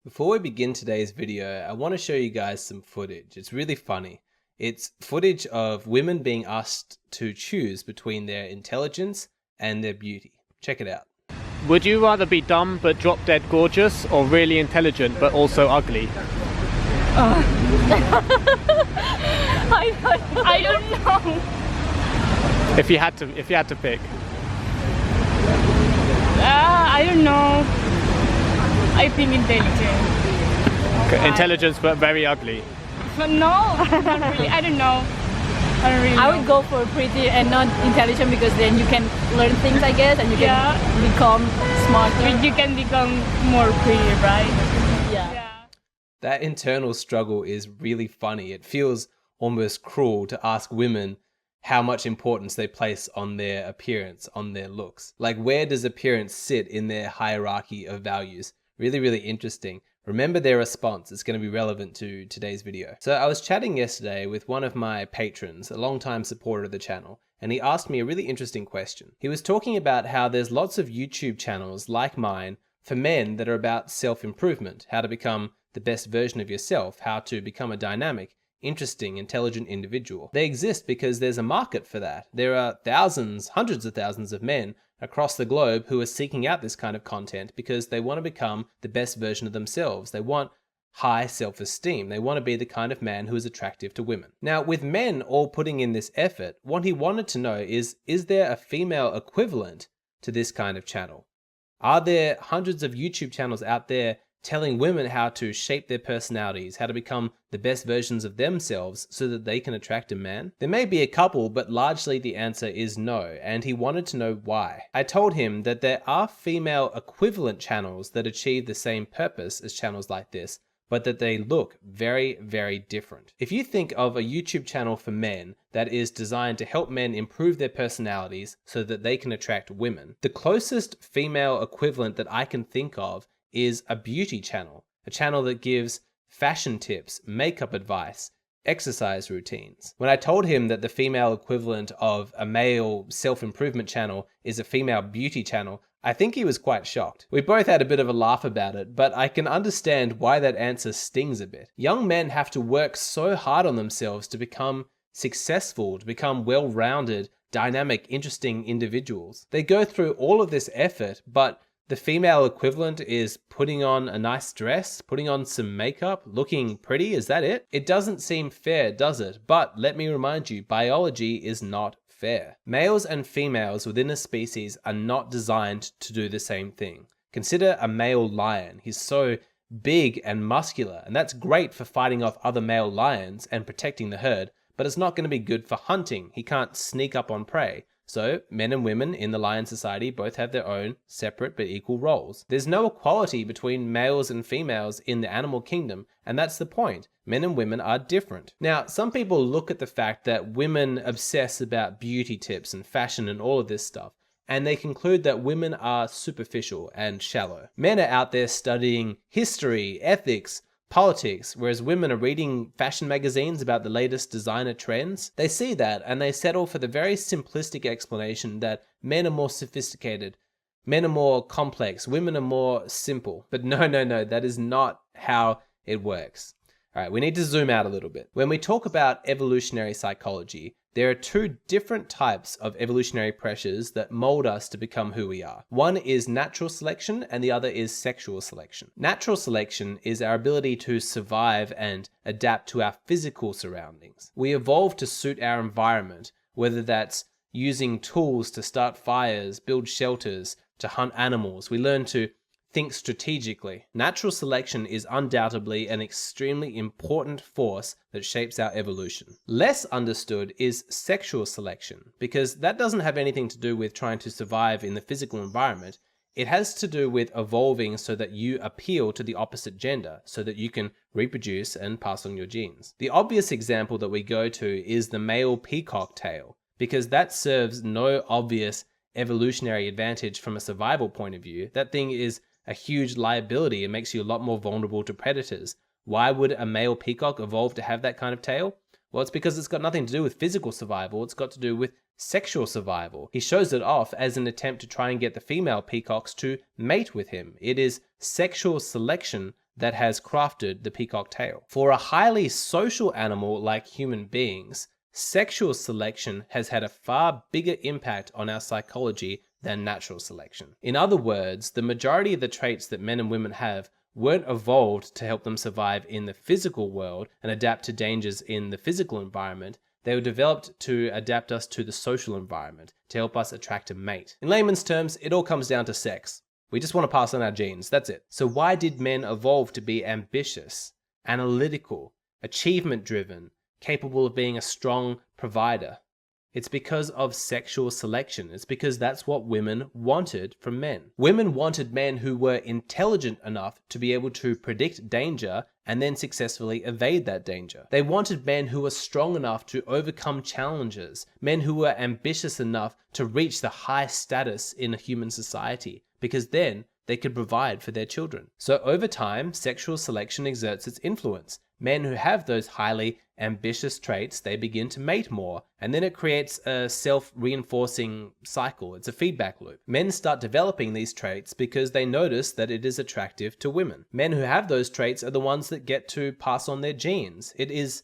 Before we begin today's video, I want to show you guys some footage. It's really funny. It's footage of women being asked to choose between their intelligence and their beauty. Check it out. Would you rather be dumb but drop dead gorgeous, or really intelligent but also ugly? I don't know. If you had to pick. I don't know. I think intelligent. Okay, intelligence but very ugly. But no, not really. I don't know. I don't really know. I would go for pretty and not intelligent, because then you can learn things, I guess, and you can become smarter. You can become more pretty, right? Yeah. That internal struggle is really funny. It feels almost cruel to ask women how much importance they place on their appearance, on their looks. Like, where does appearance sit in their hierarchy of values? Really, really interesting. Remember their response. It's going to be relevant to today's video. So I was chatting yesterday with one of my patrons, a longtime supporter of the channel, and he asked me a really interesting question. He was talking about how there's lots of YouTube channels like mine for men that are about self-improvement, how to become the best version of yourself, how to become a dynamic, interesting, intelligent individual. They exist because there's a market for that. There are thousands, hundreds of thousands of men across the globe who are seeking out this kind of content because they want to become the best version of themselves. They want high self-esteem. They want to be the kind of man who is attractive to women. Now, with men all putting in this effort, what he wanted to know is there a female equivalent to this kind of channel? Are there hundreds of YouTube channels out there telling women how to shape their personalities, how to become the best versions of themselves so that they can attract a man? There may be a couple, but largely the answer is no, and he wanted to know why. I told him that there are female equivalent channels that achieve the same purpose as channels like this, but that they look very, very different. If you think of a YouTube channel for men that is designed to help men improve their personalities so that they can attract women, the closest female equivalent that I can think of is a beauty channel, a channel that gives fashion tips, makeup advice, exercise routines. When I told him that the female equivalent of a male self-improvement channel is a female beauty channel, I think he was quite shocked. We both had a bit of a laugh about it, but I can understand why that answer stings a bit. Young men have to work so hard on themselves to become successful, to become well-rounded, dynamic, interesting individuals. They go through all of this effort, but the female equivalent is putting on a nice dress, putting on some makeup, looking pretty. Is that it? It doesn't seem fair, does it? But let me remind you, biology is not fair. Males and females within a species are not designed to do the same thing. Consider a male lion. He's so big and muscular, and that's great for fighting off other male lions and protecting the herd, but it's not going to be good for hunting. He can't sneak up on prey. So, men and women in the lion society both have their own separate but equal roles. There's no equality between males and females in the animal kingdom, and that's the point. Men and women are different. Now, some people look at the fact that women obsess about beauty tips and fashion and all of this stuff, and they conclude that women are superficial and shallow. Men are out there studying history, ethics, politics, whereas women are reading fashion magazines about the latest designer trends. They see that and they settle for the very simplistic explanation that men are more sophisticated, men are more complex, women are more simple. But no, that is not how it works. All right, we need to zoom out a little bit. When we talk about evolutionary psychology, there are two different types of evolutionary pressures that mold us to become who we are. One is natural selection and the other is sexual selection. Natural selection is our ability to survive and adapt to our physical surroundings. We evolve to suit our environment, whether that's using tools to start fires, build shelters, to hunt animals. We learn to think strategically. Natural selection is undoubtedly an extremely important force that shapes our evolution. Less understood is sexual selection, because that doesn't have anything to do with trying to survive in the physical environment. It has to do with evolving so that you appeal to the opposite gender, so that you can reproduce and pass on your genes. The obvious example that we go to is the male peacock tail, because that serves no obvious evolutionary advantage from a survival point of view. That thing is a huge liability. It makes you a lot more vulnerable to predators. Why would a male peacock evolve to have that kind of tail? Well, it's because it's got nothing to do with physical survival. It's got to do with sexual survival. He shows it off as an attempt to try and get the female peacocks to mate with him. It is sexual selection that has crafted the peacock tail. For a highly social animal like human beings, sexual selection has had a far bigger impact on our psychology than natural selection. In other words, the majority of the traits that men and women have weren't evolved to help them survive in the physical world and adapt to dangers in the physical environment. They were developed to adapt us to the social environment, to help us attract a mate. In layman's terms, it all comes down to sex. We just want to pass on our genes, that's it. So why did men evolve to be ambitious, analytical, achievement-driven, capable of being a strong provider? It's because of sexual selection. It's because that's what women wanted from men. Women wanted men who were intelligent enough to be able to predict danger and then successfully evade that danger. They wanted men who were strong enough to overcome challenges, men who were ambitious enough to reach the high status in a human society, because then they could provide for their children. So over time, sexual selection exerts its influence. Men who have those highly ambitious traits, they begin to mate more, and then it creates a self-reinforcing cycle. It's a feedback loop. Men start developing these traits because they notice that it is attractive to women. Men who have those traits are the ones that get to pass on their genes. It is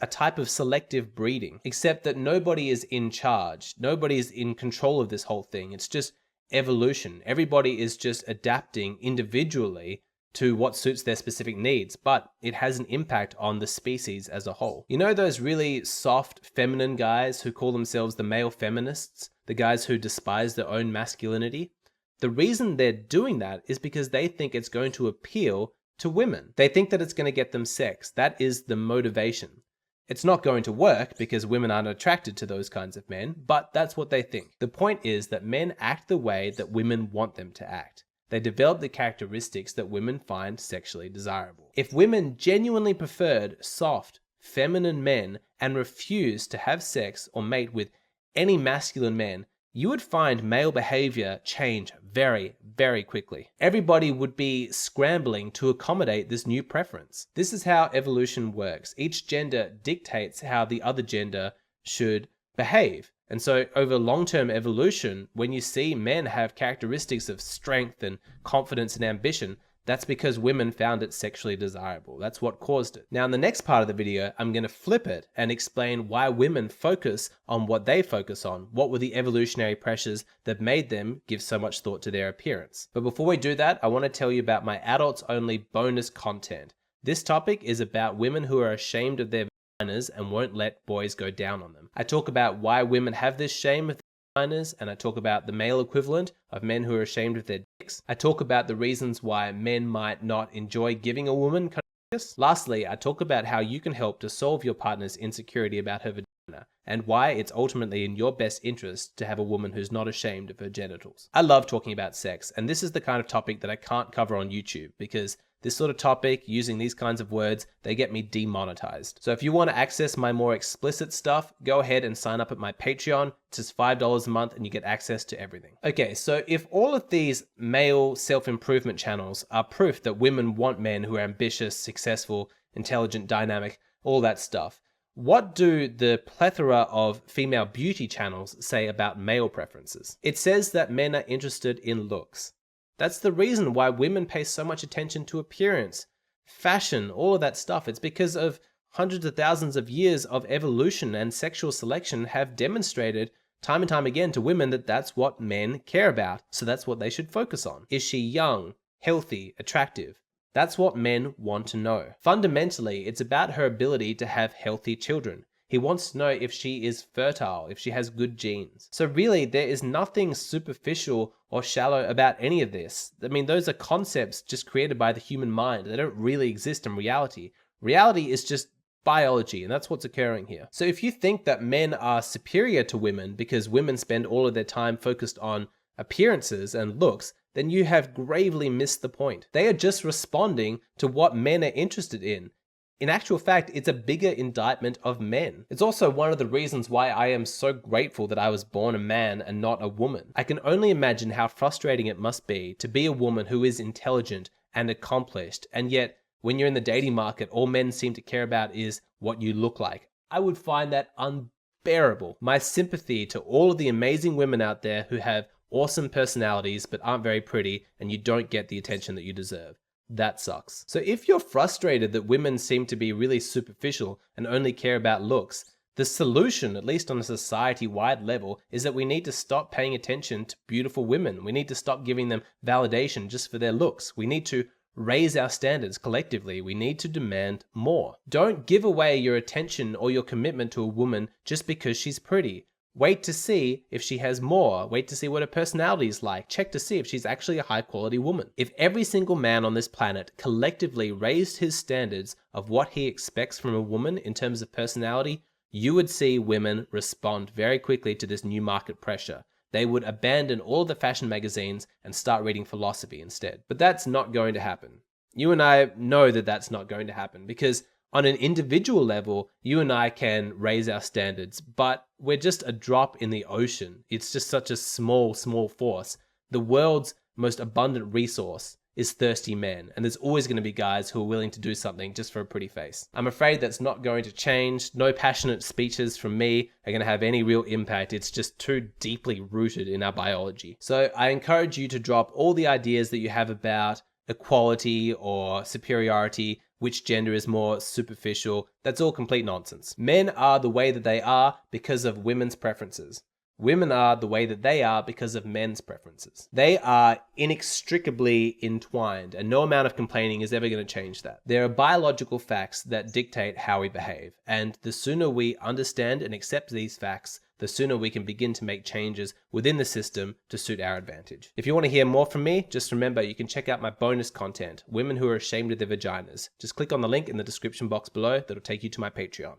a type of selective breeding, except that nobody is in charge. Nobody is in control of this whole thing. It's just evolution. Everybody is just adapting individually to what suits their specific needs, but it has an impact on the species as a whole. You know those really soft, feminine guys who call themselves the male feminists? The guys who despise their own masculinity? The reason they're doing that is because they think it's going to appeal to women. They think that it's going to get them sex. That is the motivation. It's not going to work because women aren't attracted to those kinds of men, but that's what they think. The point is that men act the way that women want them to act. They develop the characteristics that women find sexually desirable. If women genuinely preferred soft, feminine men and refused to have sex or mate with any masculine men, you would find male behavior change very, very quickly. Everybody would be scrambling to accommodate this new preference. This is how evolution works. Each gender dictates how the other gender should behave. And so over long-term evolution, when you see men have characteristics of strength and confidence and ambition, that's because women found it sexually desirable. That's what caused it. Now in the next part of the video, I'm going to flip it and explain why women focus on what they focus on. What were the evolutionary pressures that made them give so much thought to their appearance? But before we do that, I want to tell you about my adults-only bonus content. This topic is about women who are ashamed of their vaginas and won't let boys go down on them. I talk about why women have this shame of their vaginas, and I talk about the male equivalent of men who are ashamed of their dicks. I talk about the reasons why men might not enjoy giving a woman cunnilingus. Lastly, I talk about how you can help to solve your partner's insecurity about her vagina, and why it's ultimately in your best interest to have a woman who's not ashamed of her genitals. I love talking about sex, and this is the kind of topic that I can't cover on YouTube because this sort of topic, using these kinds of words, they get me demonetized. So if you want to access my more explicit stuff, go ahead and sign up at my Patreon. It's just $5 a month and you get access to everything. Okay, so if all of these male self-improvement channels are proof that women want men who are ambitious, successful, intelligent, dynamic, all that stuff, what do the plethora of female beauty channels say about male preferences? It says that men are interested in looks. That's the reason why women pay so much attention to appearance, fashion, all of that stuff. It's because of hundreds of thousands of years of evolution, and sexual selection have demonstrated time and time again to women that that's what men care about. So that's what they should focus on. Is she young, healthy, attractive? That's what men want to know. Fundamentally, it's about her ability to have healthy children. He wants to know if she is fertile, if she has good genes. So really, there is nothing superficial or shallow about any of this. I mean, those are concepts just created by the human mind. They don't really exist in reality. Reality is just biology, and that's what's occurring here. So if you think that men are superior to women because women spend all of their time focused on appearances and looks, then you have gravely missed the point. They are just responding to what men are interested in. In actual fact, it's a bigger indictment of men. It's also one of the reasons why I am so grateful that I was born a man and not a woman. I can only imagine how frustrating it must be to be a woman who is intelligent and accomplished, and yet when you're in the dating market, all men seem to care about is what you look like. I would find that unbearable. My sympathy to all of the amazing women out there who have awesome personalities but aren't very pretty, and you don't get the attention that you deserve. that sucks. So if you're frustrated that women seem to be really superficial and only care about looks, the solution, at least on a society-wide level, is that we need to stop paying attention to beautiful women. We need to stop giving them validation just for their looks. We need to raise our standards collectively. We need to demand more. Don't give away your attention or your commitment to a woman just because she's pretty. Wait to see if she has more. Wait to see what her personality is like. Check to see if she's actually a high-quality woman. If every single man on this planet collectively raised his standards of what he expects from a woman in terms of personality, you would see women respond very quickly to this new market pressure. They would abandon all the fashion magazines and start reading philosophy instead. But that's not going to happen. You and I know that that's not going to happen because on an individual level, you and I can raise our standards, but we're just a drop in the ocean. It's just such a small force. The world's most abundant resource is thirsty men, and there's always going to be guys who are willing to do something just for a pretty face. I'm afraid that's not going to change. No passionate speeches from me are going to have any real impact. It's just too deeply rooted in our biology. So I encourage you to drop all the ideas that you have about equality or superiority, which gender is more superficial. That's all complete nonsense. Men are the way that they are because of women's preferences. Women are the way that they are because of men's preferences. They are inextricably entwined, and no amount of complaining is ever going to change that. There are biological facts that dictate how we behave, and the sooner we understand and accept these facts, the sooner we can begin to make changes within the system to suit our advantage. If you want to hear more from me, just remember you can check out my bonus content, Women Who Are Ashamed of Their Vaginas. Just click on the link in the description box below that'll take you to my Patreon.